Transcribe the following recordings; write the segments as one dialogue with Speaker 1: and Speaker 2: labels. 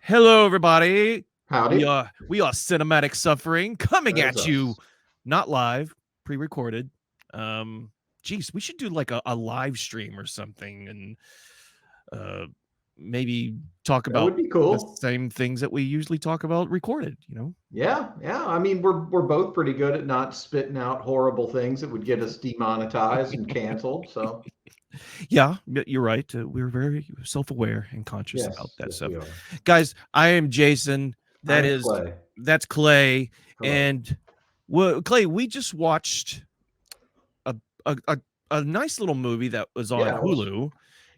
Speaker 1: Hello, everybody. We
Speaker 2: Howdy.
Speaker 1: are we are cinematic suffering coming
Speaker 2: That is
Speaker 1: at you,
Speaker 2: us.
Speaker 1: not live, pre-recorded. Geez, we should do like a live stream or something, and uh, maybe talk
Speaker 2: That
Speaker 1: about
Speaker 2: would be
Speaker 1: the
Speaker 2: cool.
Speaker 1: same things that we usually talk about recorded.
Speaker 2: Yeah, yeah. I mean, we're both pretty good at not spitting out horrible things that would get us demonetized and canceled. So
Speaker 1: Yeah, you're right. We're very self-aware and conscious about
Speaker 2: yes,
Speaker 1: that
Speaker 2: yes,
Speaker 1: stuff,
Speaker 2: we are.
Speaker 1: guys. I am Jason.
Speaker 2: I
Speaker 1: That
Speaker 2: am
Speaker 1: is
Speaker 2: Clay.
Speaker 1: that's Clay,
Speaker 2: Hello.
Speaker 1: and well, Clay, we just watched a a a, a nice little movie that was on
Speaker 2: Yeah. Well,
Speaker 1: Hulu,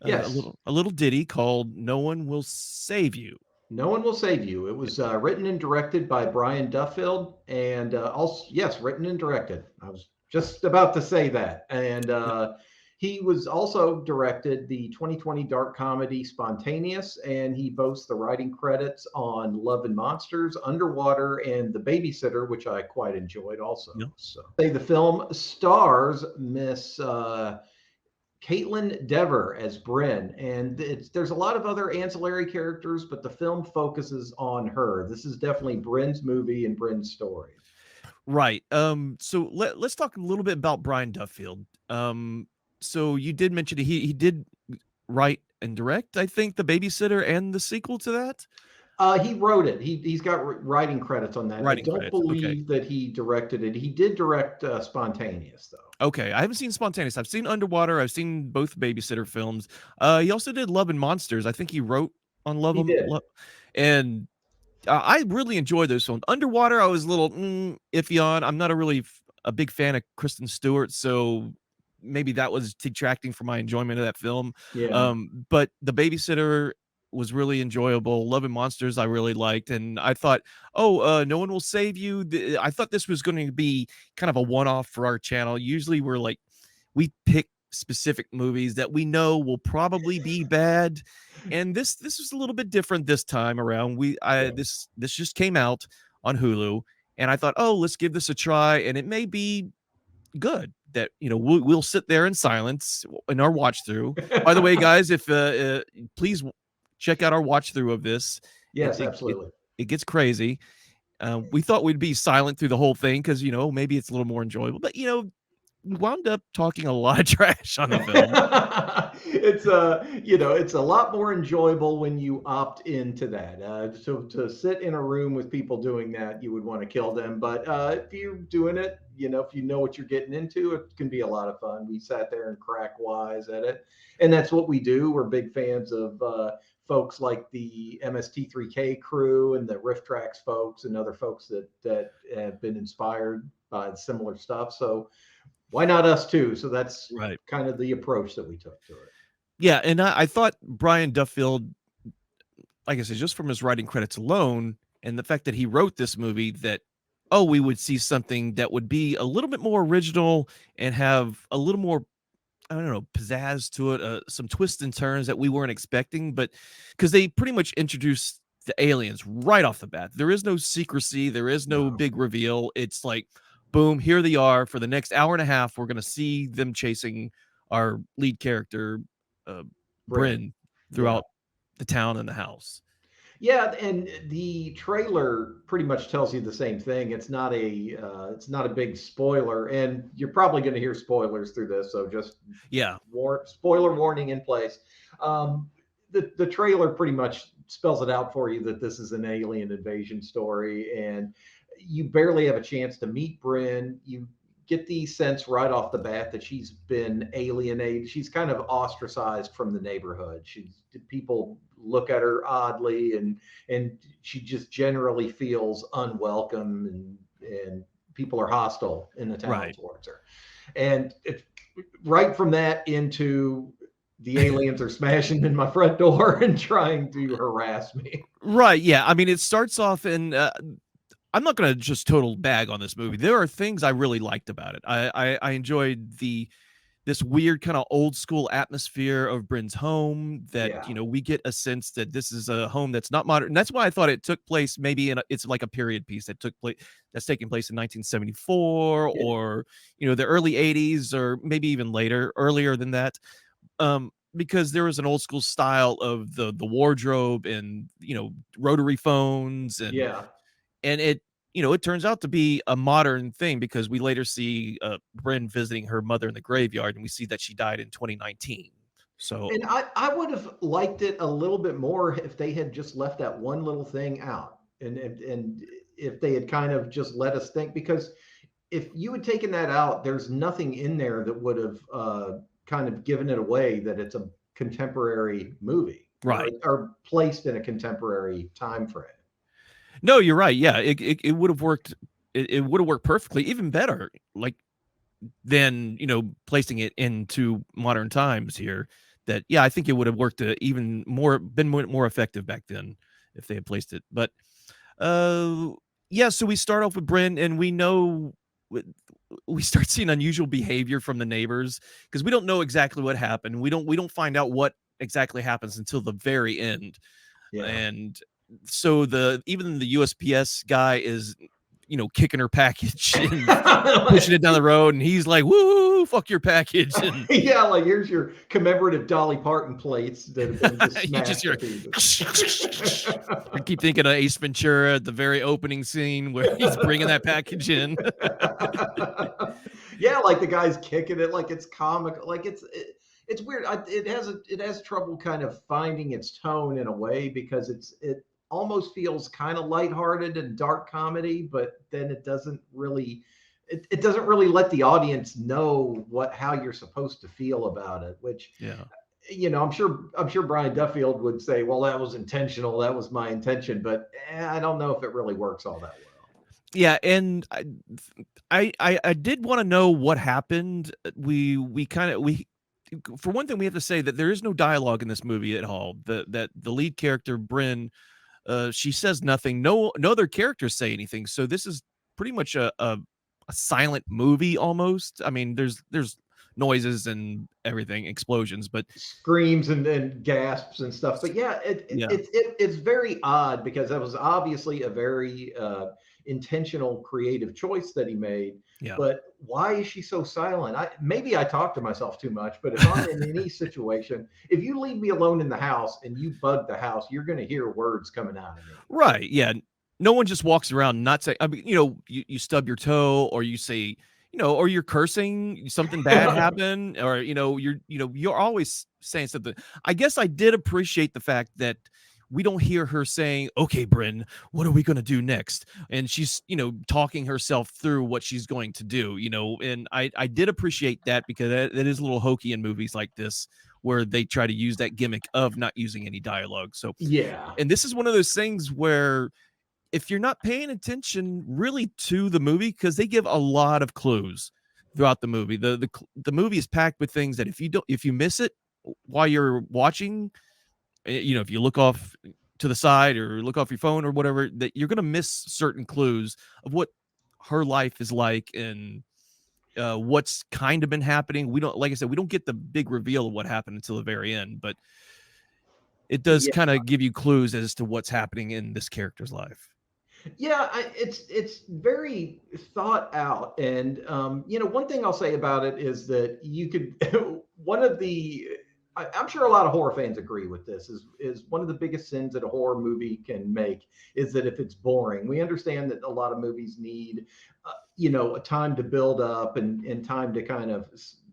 Speaker 2: yes.
Speaker 1: a little ditty called "No One Will Save You."
Speaker 2: No one will save you. It was written and directed by Brian Duffield, and also yes, written and directed. I was just about to say that, and
Speaker 1: Yep.
Speaker 2: he was also directed the 2020 dark comedy Spontaneous, and he boasts the writing credits on Love and Monsters, Underwater, and The Babysitter, which I quite enjoyed also.
Speaker 1: Yeah.
Speaker 2: So, say the film stars Miss Kaitlyn Dever as Bryn, and there's a lot of other ancillary characters, but the film focuses on her. This is definitely Bryn's movie and Bryn's story.
Speaker 1: Right. So let's talk a little bit about Brian Duffield. So you did mention he did write and direct, I think, The Babysitter and the sequel to that.
Speaker 2: He wrote it. He's got writing credits on that. I
Speaker 1: Writing
Speaker 2: don't
Speaker 1: credits. Okay.
Speaker 2: believe that he directed it. He did direct Spontaneous, though.
Speaker 1: Okay, I haven't seen Spontaneous. I've seen Underwater. I've seen both Babysitter films. He also did Love and Monsters. I think he wrote on
Speaker 2: He did.
Speaker 1: And I really enjoyed those films. Underwater, I was a little iffy on. I'm not a big fan of Kristen Stewart, so maybe that was detracting from my enjoyment of that film.
Speaker 2: Yeah.
Speaker 1: But The Babysitter was really enjoyable. Love and Monsters I really liked, and I thought, oh, No One Will Save You. I thought this was going to be kind of a one-off for our channel. Usually we pick specific movies that we know will probably be bad, and this was a little bit different this time around.
Speaker 2: Yeah.
Speaker 1: This just came out on Hulu, and I thought, oh, let's give this a try, and it may be good. That we'll sit there in silence in our watch through. By the way, guys, if please check out our watch through of this. It
Speaker 2: Yes,
Speaker 1: it it,
Speaker 2: absolutely.
Speaker 1: it gets crazy. We thought we'd be silent through the whole thing because maybe it's a little more enjoyable, but we wound up talking a lot of trash on the film.
Speaker 2: It's a lot more enjoyable when you opt into that. So to sit in a room with people doing that, you would want to kill them. But if you're doing it, if you know what you're getting into, it can be a lot of fun. We sat there and crack wise at it, and that's what we do. We're big fans of folks like the MST3K crew and the Riff Tracks folks and other folks that have been inspired by similar stuff. So why not us too? So that's
Speaker 1: Right.
Speaker 2: kind of the approach that we took to it.
Speaker 1: Yeah, and I thought Brian Duffield, like I said, just from his writing credits alone, and the fact that he wrote this movie, that we would see something that would be a little bit more original and have a little more, I don't know, pizzazz to it, some twists and turns that we weren't expecting, but because they pretty much introduced the aliens right off the bat. There is no secrecy, there is no
Speaker 2: No,
Speaker 1: big reveal. It's like, boom, here they are for the next hour and a half. We're going to see them chasing our lead character, uh,
Speaker 2: Bryn.
Speaker 1: Bryn,
Speaker 2: Yeah.
Speaker 1: throughout the town and the house.
Speaker 2: Yeah, and the trailer pretty much tells you the same thing. It's not a big spoiler, and you're probably going to hear spoilers through this, so just
Speaker 1: Yeah,
Speaker 2: spoiler warning in place. The trailer pretty much spells it out for you that this is an alien invasion story, and you barely have a chance to meet Bryn. You get the sense right off the bat that she's been alienated. She's kind of ostracized from the neighborhood. She's People look at her oddly, and she just generally feels unwelcome, and people are hostile in the town
Speaker 1: right.
Speaker 2: towards her. And it, right from that into the aliens are smashing in my front door and trying to harass me.
Speaker 1: Right, yeah. I mean, it starts off in I'm not going to just total bag on this movie. There are things I really liked about it. I enjoyed this weird kind of old school atmosphere of Bryn's home, that
Speaker 2: Yeah.
Speaker 1: we get a sense that this is a home that's not modern. And that's why I thought it took place maybe it's like a period piece that's taking place in 1974,
Speaker 2: Yeah.
Speaker 1: or the early 80s, or maybe even later, earlier than that. because there was an old school style of the wardrobe and, rotary phones,
Speaker 2: Yeah.
Speaker 1: and it turns out to be a modern thing because we later see Bryn visiting her mother in the graveyard, and we see that she died in 2019. So
Speaker 2: And I would have liked it a little bit more if they had just left that one little thing out, and if they had kind of just let us think, because if you had taken that out, there's nothing in there that would have kind of given it away that it's a contemporary movie,
Speaker 1: right.
Speaker 2: or placed in a contemporary time frame.
Speaker 1: No, you're right. Yeah, it would have worked. It would have worked perfectly, even better. Like than placing it into modern times here. That yeah, I think it would have worked even more, been more effective back then if they had placed it. But uh, yeah, so we start off with Bryn, and we know we start seeing unusual behavior from the neighbors because we don't know exactly what happened. We don't find out what exactly happens until the very end.
Speaker 2: Yeah.
Speaker 1: And so even the USPS guy is kicking her package and pushing it down the road, and he's like, "Woo, fuck your package!" And
Speaker 2: Yeah, like here's your commemorative Dolly Parton plates that have been just
Speaker 1: you just
Speaker 2: smashed
Speaker 1: hear.
Speaker 2: to pieces.
Speaker 1: I keep thinking of Ace Ventura at the very opening scene where he's bringing that package in.
Speaker 2: Yeah, like the guy's kicking it like it's comic, like it's weird. It has trouble kind of finding its tone in a way, because it almost feels kind of lighthearted and dark comedy, but then it doesn't really let the audience know how you're supposed to feel about it, which,
Speaker 1: Yeah.
Speaker 2: I'm sure Brian Duffield would say, well, that was intentional, that was my intention, but I don't know if it really works all that well.
Speaker 1: Yeah, and I did want to know what happened. We kind of we For one thing, we have to say that there is no dialogue in this movie at all. The lead character Bryn, she says nothing. No other characters say anything. So this is pretty much a silent movie almost. I mean, there's noises and everything, explosions, but
Speaker 2: Screams and gasps and stuff. But yeah,
Speaker 1: yeah,
Speaker 2: it's very odd, because that was obviously a very intentional, creative choice that he made.
Speaker 1: yeah.
Speaker 2: But why is she so silent? Maybe I talk to myself too much, but if I'm in any situation, if you leave me alone in the house and you bug the house, you're going to hear words coming out of me.
Speaker 1: Right. Yeah. No one just walks around not saying, I mean, you stub your toe, or you say, or you're cursing, something bad happened, or, you're always saying something. I guess I did appreciate the fact that we don't hear her saying, okay, Bryn, what are we going to do next? And she's, talking herself through what she's going to do, and I did appreciate that, because that is a little hokey in movies like this, where they try to use that gimmick of not using any dialogue. So,
Speaker 2: Yeah.
Speaker 1: and this is one of those things where if you're not paying attention really to the movie, because they give a lot of clues throughout the movie. The movie is packed with things that if you miss it while you're watching, if you look off to the side or look off your phone or whatever, that you're gonna miss certain clues of what her life is like, and what's kind of been happening. We don't, like I said, we don't get the big reveal of what happened until the very end, but it does
Speaker 2: Yeah.
Speaker 1: kind of give you clues as to what's happening in this character's life.
Speaker 2: Yeah, it's very thought out, and one thing I'll say about it is that you could one of the I'm sure a lot of horror fans agree with this, is one of the biggest sins that a horror movie can make is that if it's boring. We understand that a lot of movies need a time to build up, and time to kind of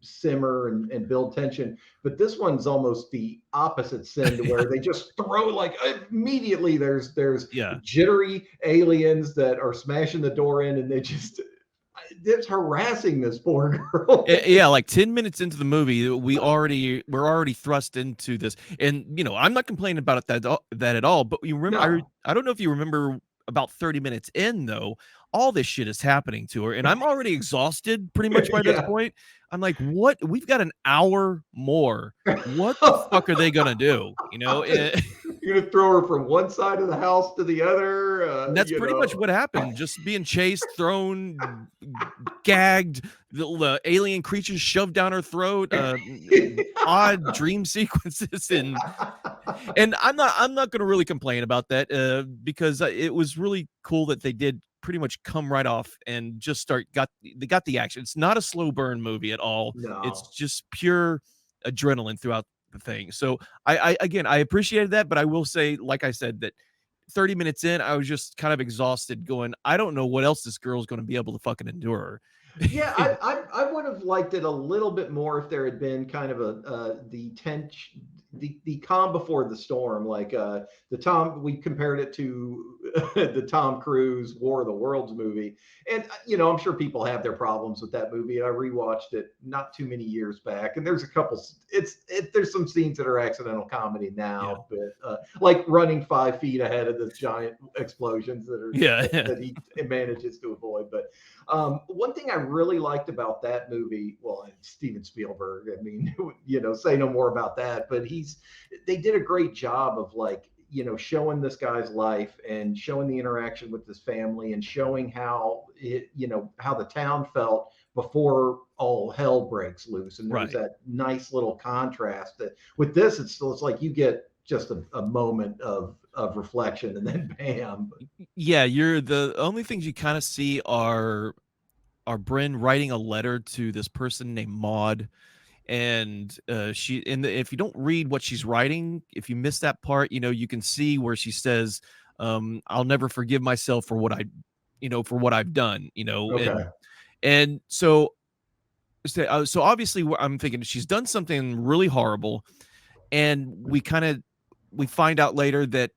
Speaker 2: simmer and build tension, but this one's almost the opposite sin, to where they just throw, like, immediately there's
Speaker 1: Yeah.
Speaker 2: jittery aliens that are smashing the door in, and it's harassing this poor girl.
Speaker 1: Yeah, like 10 minutes into the movie, we're already thrust into this. And I'm not complaining about it that at all, but you remember,
Speaker 2: No.
Speaker 1: I don't know if you remember, about 30 minutes in though, all this shit is happening to her, and I'm already exhausted pretty much by this
Speaker 2: Yeah.
Speaker 1: point. I'm like, what? We've got an hour more. What the fuck are they gonna do?
Speaker 2: You're gonna throw her from one side of the house to the other.
Speaker 1: And that's pretty much what happened. Just being chased, thrown, gagged, the alien creatures shoved down her throat, odd dream sequences, and I'm not going to really complain about that, because it was really cool that they did pretty much come right off and just they got the action. It's not a slow burn movie at all. It's
Speaker 2: No.
Speaker 1: just pure adrenaline throughout the thing. So I again, I appreciated that, but I will say, like I said, that 30 minutes in, I was just kind of exhausted going, I don't know what else this girl's going to be able to fucking endure.
Speaker 2: Yeah, I would have liked it a little bit more if there had been kind of a the tension, the calm before the storm, like the Tom. We compared it to the Tom Cruise War of the Worlds movie, and I'm sure people have their problems with that movie. I rewatched it not too many years back, and there's a couple. There's some scenes that are accidental comedy
Speaker 1: Yeah.
Speaker 2: now, but like running 5 feet ahead of the giant explosions
Speaker 1: Yeah.
Speaker 2: that he manages to avoid, but. One thing I really liked about that movie, well, Steven Spielberg, I mean, say no more about that, but they did a great job of like, showing this guy's life and showing the interaction with his family and showing how the town felt before all hell breaks loose. And there was
Speaker 1: Right.
Speaker 2: that nice little contrast that with this, it's like you get just a moment of reflection and then bam.
Speaker 1: Yeah, you're the only things you kind of see are Bryn writing a letter to this person named Maud, and if you don't read what she's writing, if you miss that part, you can see where she says, I'll never forgive myself for for what I've done,
Speaker 2: Okay.
Speaker 1: and so obviously I'm thinking she's done something really horrible, and we find out later that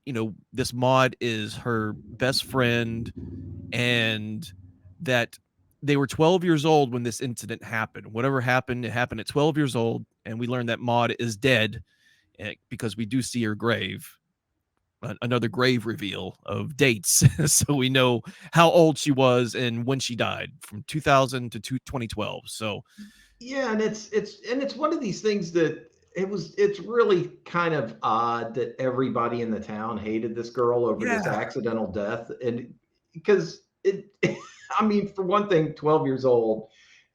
Speaker 1: this Maud is her best friend, and that they were 12 years old when this incident happened. Whatever happened, it happened at 12 years old, and we learn that Maud is dead, because we do see her grave. Another grave reveal of dates, so we know how old she was and when she died, from 2000 to 2012. So
Speaker 2: Yeah, and it's one of these things that it's really kind of odd that everybody in the town hated this girl over this
Speaker 1: yeah,
Speaker 2: accidental death, and because I mean, for one thing, 12 years old,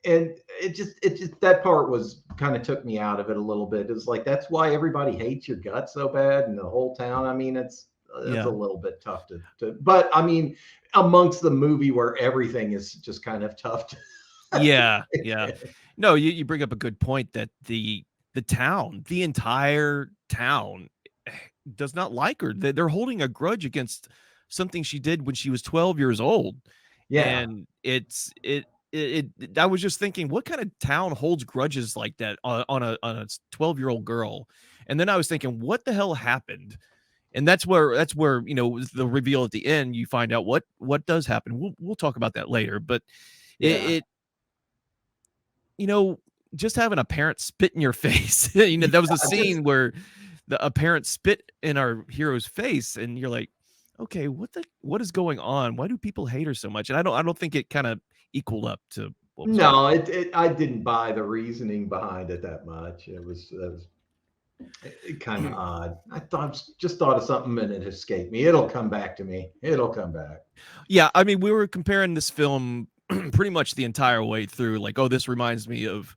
Speaker 2: and it just that part was kind of took me out of it a little bit. It's like that's why everybody hates your guts so bad and the whole town. I mean, it's a
Speaker 1: yeah,
Speaker 2: little bit tough but I mean, amongst the movie where everything is just kind of tough to
Speaker 1: yeah, yeah. No, you bring up a good point that the entire town does not like her. They're holding a grudge against something she did when she was 12 years old.
Speaker 2: yeah.
Speaker 1: And I was just thinking, what kind of town holds grudges like that on a 12-year-old girl? And then I was thinking, what the hell happened? And that's where the reveal at the end, you find out what does happen. We'll talk about that later, but
Speaker 2: Yeah.
Speaker 1: it you know, just having a parent spit in your face. That was a
Speaker 2: Yeah, just
Speaker 1: scene where a parent spit in our hero's face, and you're like, okay, what is going on? Why do people hate her so much? And I don't think it kind of equaled up to what was going
Speaker 2: no,
Speaker 1: on.
Speaker 2: I didn't buy the reasoning behind it that much. It was kind of odd. Just thought of something and it escaped me. It'll come back to me. It'll come back.
Speaker 1: Yeah, I mean, we were comparing this film pretty much the entire way through. Like, oh, this reminds me of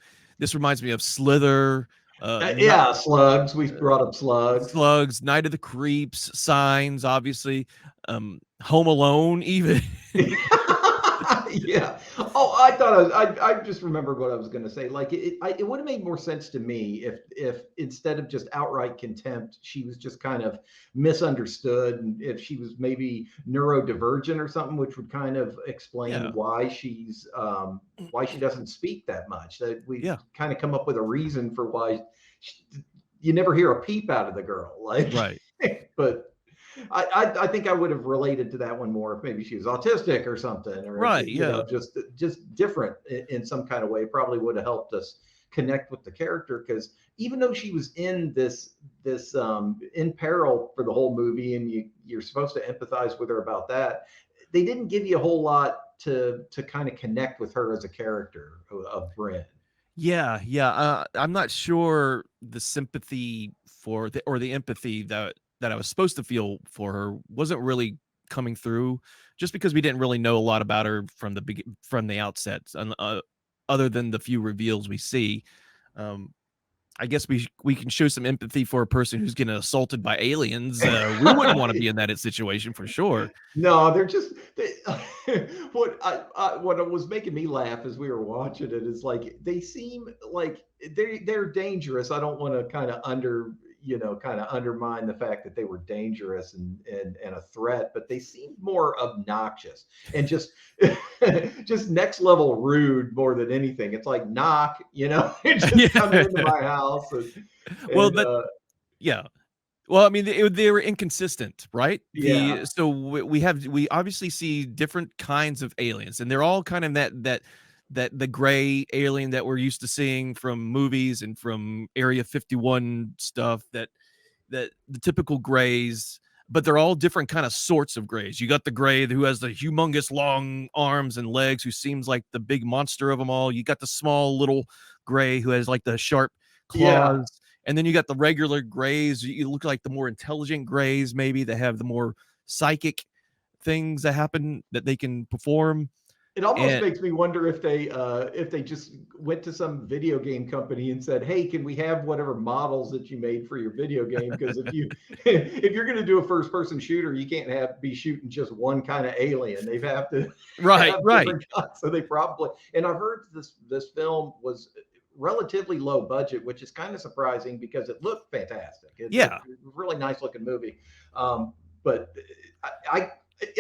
Speaker 1: Slither, not
Speaker 2: Yeah, slugs. We brought up slugs.
Speaker 1: Slugs, Night of the Creeps, Signs, obviously, Home Alone, even.
Speaker 2: Yeah. Oh, I thought I just remembered what I was going to say. Like it would have made more sense to me if instead of just outright contempt, she was just kind of misunderstood, and if she was maybe neurodivergent or something, which would kind of explain
Speaker 1: Yeah,
Speaker 2: why she doesn't speak that much. That we
Speaker 1: yeah,
Speaker 2: kind of come up with a reason for why she, you never hear a peep out of the girl. Like,
Speaker 1: right,
Speaker 2: but I think I would have related to that one more if maybe she was autistic or something, or
Speaker 1: right, yeah,
Speaker 2: just different in some kind of way. Probably would have helped us connect with the character because even though she was in this in peril for the whole movie, and you're supposed to empathize with her about that, they didn't give you a whole lot to kind of connect with her as a character of Bryn.
Speaker 1: yeah, yeah. I'm not sure the sympathy or the empathy that I was supposed to feel for her wasn't really coming through, just because we didn't really know a lot about her from the outset, and other than the few reveals we see. Um, I guess we can show some empathy for a person who's getting assaulted by aliens. We wouldn't want to be in that situation for sure.
Speaker 2: No, they're just what was making me laugh as we were watching it is like they seem like they're dangerous. I don't want to kind of kind of undermine the fact that they were dangerous and a threat, but they seem more obnoxious and just just next level rude more than anything. It's like knock, and just come
Speaker 1: Yeah.
Speaker 2: into my house
Speaker 1: Well,
Speaker 2: and
Speaker 1: that yeah. Well, I mean, they were inconsistent, right?
Speaker 2: yeah,
Speaker 1: We obviously see different kinds of aliens, and they're all kind of that the gray alien that we're used to seeing from movies and from Area 51 stuff. That the typical grays, but they're all different kind of sorts of grays. You got the gray who has the humongous long arms and legs, who seems like the big monster of them all. You got the small little gray who has like the sharp
Speaker 2: yeah.
Speaker 1: claws. And then you got the regular grays. You look like the more intelligent grays, maybe that have the more psychic things that happen that they can perform.
Speaker 2: It almost
Speaker 1: And
Speaker 2: makes me wonder if they just went to some video game company and said, "Hey, can we have whatever models that you made for your video game? Because if you if you're going to do a first person shooter, you can't be shooting just one kind of alien. They have to
Speaker 1: right,
Speaker 2: have
Speaker 1: right.
Speaker 2: different kinds." So they probably and I've heard this film was relatively low budget, which is kind of surprising because it looked fantastic. It's a
Speaker 1: Yeah.
Speaker 2: really nice looking movie. But I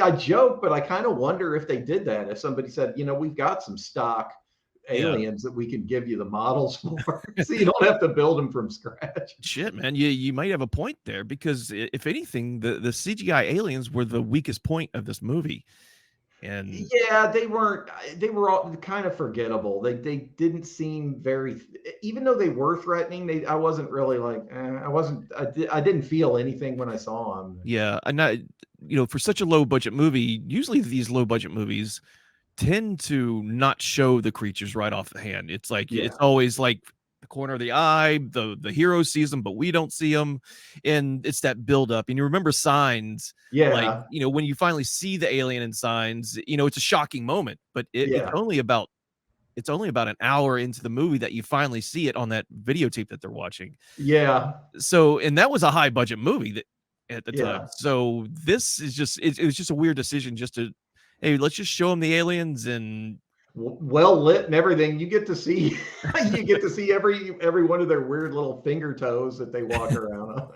Speaker 2: I joke, but I kind of wonder if they did that. If somebody said, we've got some stock
Speaker 1: Yeah.
Speaker 2: aliens that we can give you the models for, so you don't have to build them from scratch.
Speaker 1: Shit, man, you might have a point there because if anything, the CGI aliens were the weakest point of this movie, and
Speaker 2: Yeah, they weren't. They were all kind of forgettable. They didn't seem very, even though they were threatening. I wasn't really like. I wasn't. I didn't feel anything when I saw them.
Speaker 1: yeah, and not for such a low budget movie. Usually, these low budget movies tend to not show the creatures right off the hand. It's like it's
Speaker 2: Yeah,
Speaker 1: always like the corner of the eye. The hero sees them, but we don't see them, and it's that build up. And you remember Signs, like
Speaker 2: yeah,
Speaker 1: when you finally see the alien in Signs, it's a shocking moment, but it's
Speaker 2: yeah,
Speaker 1: only about an hour into the movie that you finally see it on that videotape that they're watching.
Speaker 2: yeah,
Speaker 1: So, and that was a high budget movie that at the time.
Speaker 2: yeah.
Speaker 1: So this is just it was just a weird decision just to, hey, let's just show them the aliens and
Speaker 2: Well lit and everything. You get to see you get to see every one of their weird little finger toes that they walk around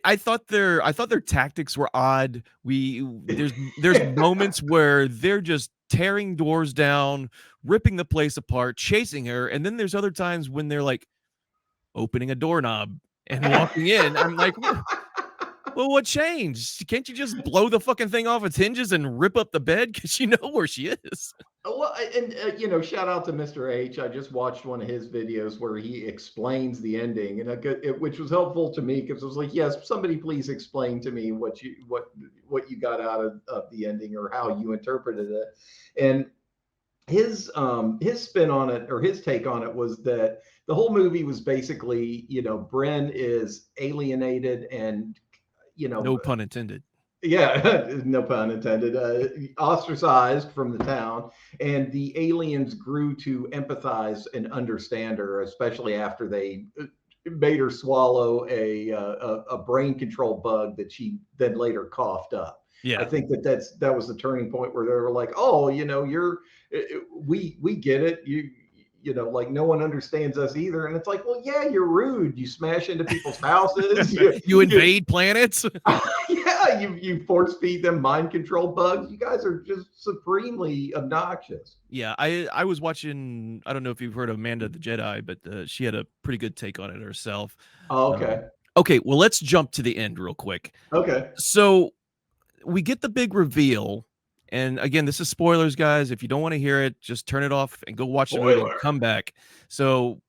Speaker 1: I thought their tactics were odd. There's
Speaker 2: on.
Speaker 1: there's moments where they're just tearing doors down, ripping the place apart, chasing her, and then there's other times when they're like opening a doorknob and walking in. I'm like, well, what changed? Can't you just blow the fucking thing off its hinges and rip up the bed because you know where she is?
Speaker 2: Well, and shout out to Mr. H. I just watched one of his videos where he explains the ending, and which was helpful to me because it was like, yes, somebody please explain to me what you got out of the ending or how you interpreted it. And his spin on it or his take on it was that the whole movie was basically, Bren is alienated and you know
Speaker 1: No pun intended.
Speaker 2: yeah, no pun intended, ostracized from the town, and the aliens grew to empathize and understand her, especially after they made her swallow a brain control bug that she then later coughed up. I
Speaker 1: Yeah.
Speaker 2: think that was the turning point where they were like, oh, you're we get it. Like no one understands us either. And it's like, well, yeah, you're rude. You smash into people's houses.
Speaker 1: You invade planets?
Speaker 2: Yeah, you force feed them mind control bugs. You guys are just supremely obnoxious.
Speaker 1: Yeah, I was watching. I don't know if you've heard of Amanda the Jedi, but she had a pretty good take on it herself.
Speaker 2: Oh, okay.
Speaker 1: Okay, well, let's jump to the end real quick.
Speaker 2: Okay.
Speaker 1: So we get the big reveal, and again, this is spoilers, guys. If you don't want to hear it, just turn it off and go watch the movie and
Speaker 2: Spoiler.
Speaker 1: come back. So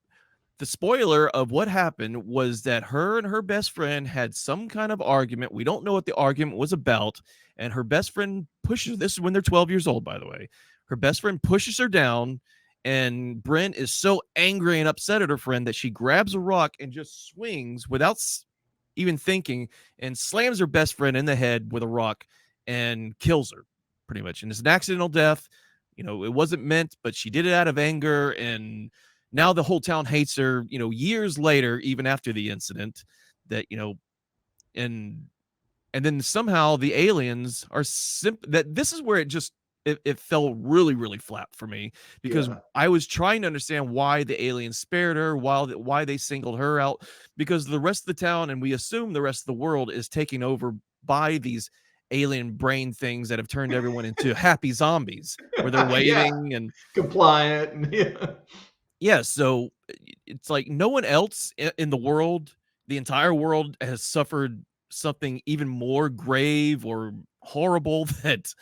Speaker 1: the spoiler of what happened was that her and her best friend had some kind of argument. We don't know what the argument was about. And her best friend pushes, this is when they're 12 years old, by the way. Her best friend pushes her down, and Brent is so angry and upset at her friend that she grabs a rock and just swings without even thinking and slams her best friend in the head with a rock and kills her pretty much. And it's an accidental death. It wasn't meant, but she did it out of anger. And now the whole town hates her, years later, even after the incident, that, and then somehow the aliens are that this is where it fell really, really flat for me, because
Speaker 2: Yeah.
Speaker 1: I was trying to understand why the aliens spared her, why they singled her out, because the rest of the town, and we assume the rest of the world, is taken over by these alien brain things that have turned everyone into happy zombies, where they're
Speaker 2: Yeah.
Speaker 1: waving and
Speaker 2: Compliant. And yeah.
Speaker 1: yeah. So it's like no one else in the world, the entire world, has suffered something even more grave or horrible that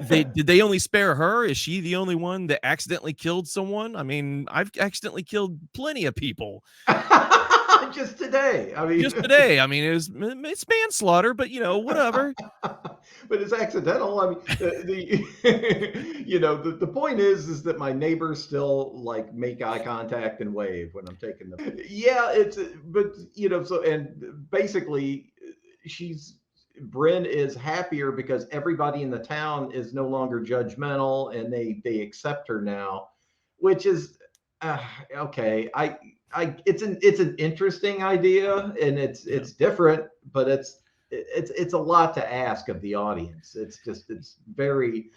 Speaker 1: they only spare her? Is she the only one that accidentally killed someone? I mean, I've accidentally killed plenty of people
Speaker 2: Just today. I mean,
Speaker 1: just today. I mean, it's manslaughter, but whatever.
Speaker 2: but it's accidental. I mean, the point is that my neighbors still like make eye contact and wave when I'm taking them. Yeah, but so, and basically she's Bryn is happier because everybody in the town is no longer judgmental and they accept her now, which is okay. It's an interesting idea and
Speaker 1: Yeah.
Speaker 2: it's different, but it's a lot to ask of the audience. It's very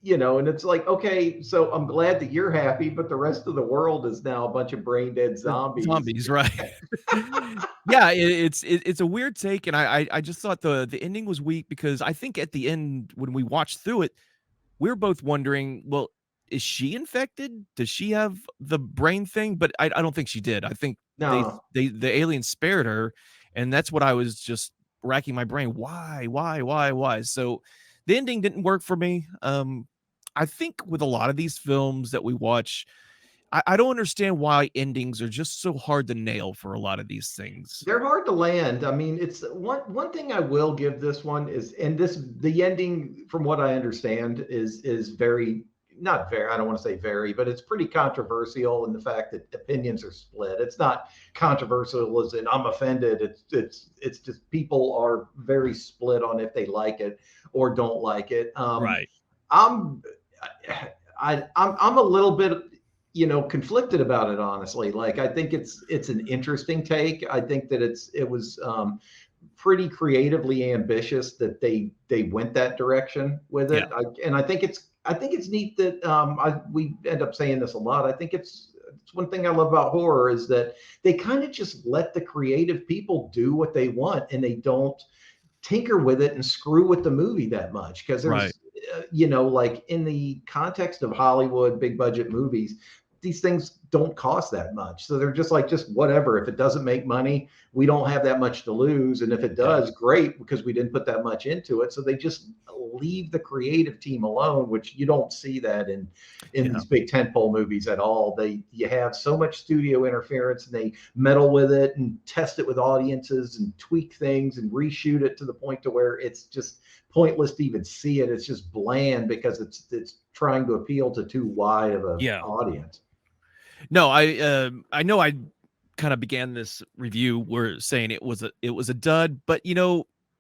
Speaker 2: and it's like, okay, so I'm glad that you're happy, but the rest of the world is now a bunch of brain dead zombies.
Speaker 1: Zombies, right? Yeah, it's a weird take, and I just thought the ending was weak, because I think at the end when we watched through it, we're both wondering, well, is she infected? Does she have the brain thing? But I don't think she did. I think
Speaker 2: No,
Speaker 1: the aliens spared her, and that's what I was just racking my brain. Why? So the ending didn't work for me. I think with a lot of these films that we watch, I don't understand why endings are just so hard to nail for a lot of these things.
Speaker 2: they're hard to land. I mean, it's one thing I will give this one is, and this the ending, from what I understand, is very not very. I don't want to say very, but it's pretty controversial in the fact that opinions are split. It's not controversial as in I'm offended. It's just people are very split on if they like it or don't like it.
Speaker 1: Right.
Speaker 2: I'm I'm a little bit conflicted about it, honestly. Like, I think it's an interesting take. I think that it was pretty creatively ambitious that they went that direction with
Speaker 1: Yeah.
Speaker 2: it. And I think it's neat that we end up saying this a lot. I think it's one thing I love about horror is that they kind of just let the creative people do what they want and they don't tinker with it and screw with the movie that much, because
Speaker 1: Right.
Speaker 2: there's like in the context of Hollywood big budget movies, these things don't cost that much, so they're just like, just whatever. If it doesn't make money, we don't have that much to lose, and if it
Speaker 1: Yeah.
Speaker 2: does, great, because we didn't put that much into it. So they just leave the creative team alone, which you don't see that in
Speaker 1: Yeah.
Speaker 2: these big tentpole movies at all. You have so much studio interference and they meddle with it and test it with audiences and tweak things and reshoot it to the point to where it's just pointless to even see it. It's just bland because it's trying to appeal to too wide of a
Speaker 1: Yeah.
Speaker 2: audience.
Speaker 1: No, I know I kind of began this review where saying it was a dud, but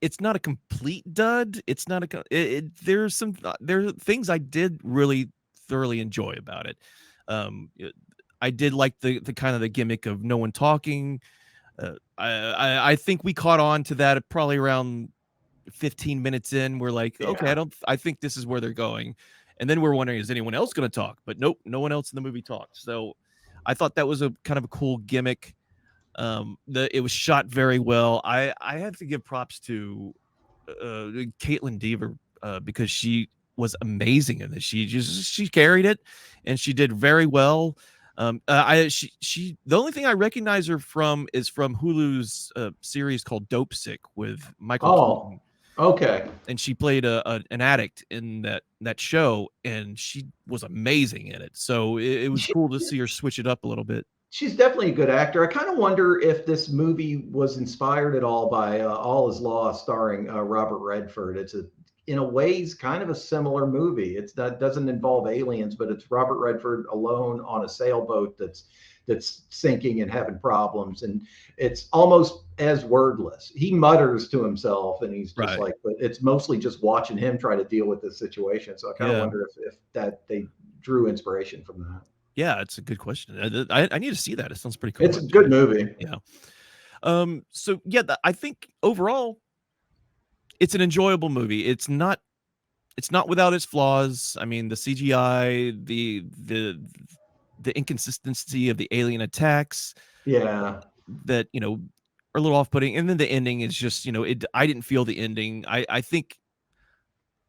Speaker 1: it's not a complete dud. It's not there are things I did really thoroughly enjoy about it. I did like the kind of the gimmick of no one talking. I think we caught on to that at probably around 15 minutes in. We're like, okay,
Speaker 2: Yeah.
Speaker 1: I think this is where they're going. And then we're wondering, is anyone else going to talk? But nope, no one else in the movie talked. So I thought that was a kind of a cool gimmick. It was shot very well. I have to give props to Kaitlyn Dever, because she was amazing in this. She carried it, and she did very well. The only thing I recognize her from is from Hulu's series called Dope Sick with Michael
Speaker 2: Oh,
Speaker 1: Keaton,
Speaker 2: okay.
Speaker 1: and she played an addict in that show, and she was amazing in it. So it was
Speaker 2: She,
Speaker 1: cool to see her switch it up a little bit.
Speaker 2: she's definitely a good actor. I kind of wonder if this movie was inspired at all by All Is Lost, starring Robert Redford. It's in a ways kind of a similar movie. It's that doesn't involve aliens, but it's Robert Redford alone on a sailboat that's sinking and having problems, and it's almost as wordless. He mutters to himself, and he's just
Speaker 1: Right.
Speaker 2: like, but it's mostly just watching him try to deal with this situation. So I kind of
Speaker 1: Yeah.
Speaker 2: wonder if that they drew inspiration from that.
Speaker 1: Yeah, it's a good question. I need to see that. It sounds pretty cool.
Speaker 2: It's a good movie.
Speaker 1: Yeah. So yeah, I think overall it's an enjoyable movie. It's not without its flaws. I mean, the CGI, the inconsistency of the alien attacks,
Speaker 2: Yeah.
Speaker 1: that are a little off-putting, and then the ending is just I didn't feel the ending. I think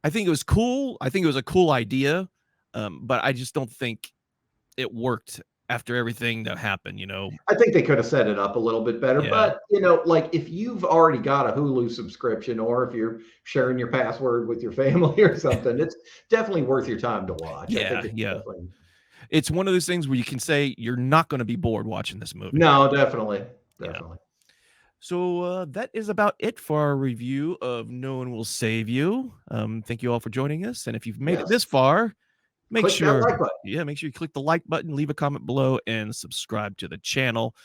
Speaker 1: it was cool. I think it was a cool idea, but I just don't think it worked after everything that happened.
Speaker 2: I think they could have set it up a little bit better,
Speaker 1: Yeah,
Speaker 2: but like if you've already got a Hulu subscription or if you're sharing your password with your family or something, it's definitely worth your time to watch. I
Speaker 1: yeah,
Speaker 2: think it's
Speaker 1: yeah.
Speaker 2: definitely.
Speaker 1: It's one of those things where you can say you're not going to be bored watching this movie.
Speaker 2: No, definitely.
Speaker 1: Yeah.
Speaker 2: Definitely.
Speaker 1: So that is about it for our review of No One Will Save You. Thank you all for joining us, and if you've made it this
Speaker 2: Yes.
Speaker 1: far, make
Speaker 2: Click that
Speaker 1: sure
Speaker 2: like button.
Speaker 1: make sure you click the like button, leave a comment below, and subscribe to the channel.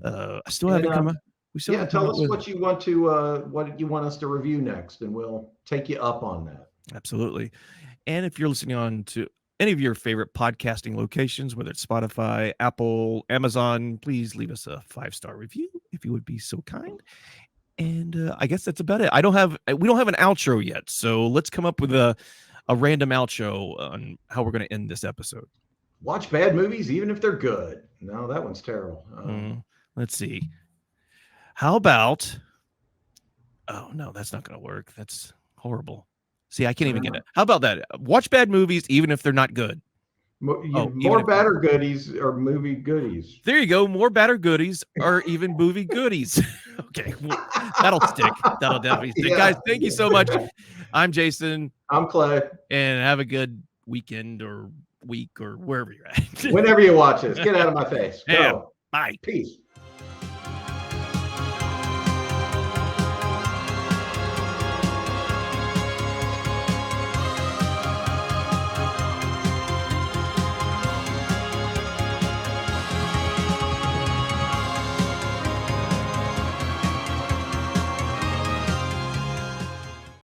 Speaker 1: I still
Speaker 2: And
Speaker 1: haven't come up. We still
Speaker 2: yeah,
Speaker 1: haven't come
Speaker 2: tell
Speaker 1: up
Speaker 2: us
Speaker 1: with.
Speaker 2: what you want us to review next, and we'll take you up on that.
Speaker 1: Absolutely. And if you're listening on to any of your favorite podcasting locations, whether it's Spotify, Apple, Amazon, please leave us a 5-star review if you would be so kind. And I guess that's about it. We don't have an outro yet, so let's come up with a random outro on how we're going to end this episode.
Speaker 2: Watch bad movies even if they're good. No, that one's terrible.
Speaker 1: Let's see. How about? Oh no, that's not going to work. That's horrible. See, I can't even get it. How about that? Watch bad movies even if they're not good.
Speaker 2: More bad or goodies or movie goodies.
Speaker 1: There you go. More bad or goodies or even movie goodies. Okay, well, that'll stick. That'll definitely stick. Guys, thank you so much. I'm Jason.
Speaker 2: I'm Clay.
Speaker 1: And have a good weekend or week or wherever you're at.
Speaker 2: Whenever you watch this, get out of my face. Go.
Speaker 1: Yeah, bye.
Speaker 2: Peace.